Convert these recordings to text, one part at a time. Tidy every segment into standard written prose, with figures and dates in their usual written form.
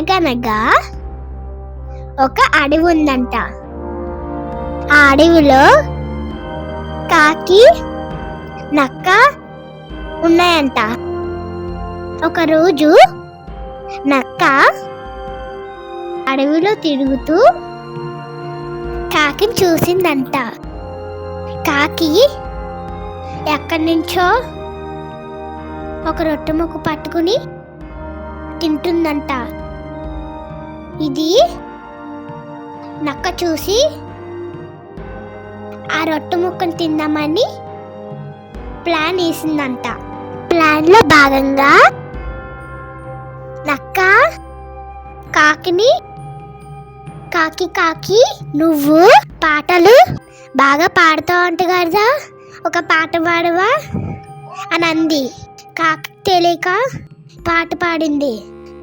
అనగనగా ఒక అడవి ఉందంట. ఆ అడవిలో కాకి, నక్క ఉన్నాయంట. ఒకరోజు నక్క అడవిలో తిరుగుతూ కాకిని చూసిందంట. కాకి ఎక్కడి నుంచో ఒక రొట్టె ముక్క పట్టుకుని తింటుందంట. ఇది నక్క చూసి ఆ రొట్టె ముక్కను తిందామని ప్లాన్ వేసిందంట. ప్లాన్ లో భాగంగా నక్క కాకిని, కాకి కాకి నువ్వు పాటలు బాగా పాడుతావు అంట కదా, ఒక పాట పాడవా అని అంది. కాకి తెలియక పాట పాడింది.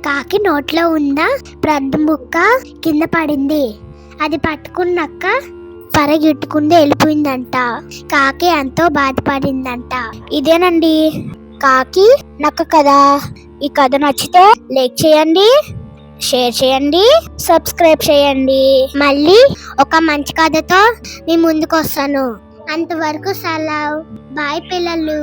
కాకి నోట్లో ఉన్న బ్రెడ్ ముక్క కింద పడింది. అది పట్టుకున్నాక పరిగెట్టుకుంటూ వెళ్ళిపోయిందంట. కాకి ఎంతో బాధపడిందంట. ఇదేనండి కాకి నక్క కథ. ఈ కథ నచ్చితే లైక్ చేయండి, షేర్ చేయండి, సబ్స్క్రైబ్ చేయండి. మళ్ళీ ఒక మంచి కథతో మీ ముందుకు వస్తాను. అంతవరకు సెలవు. బాయ్ పిల్లలు.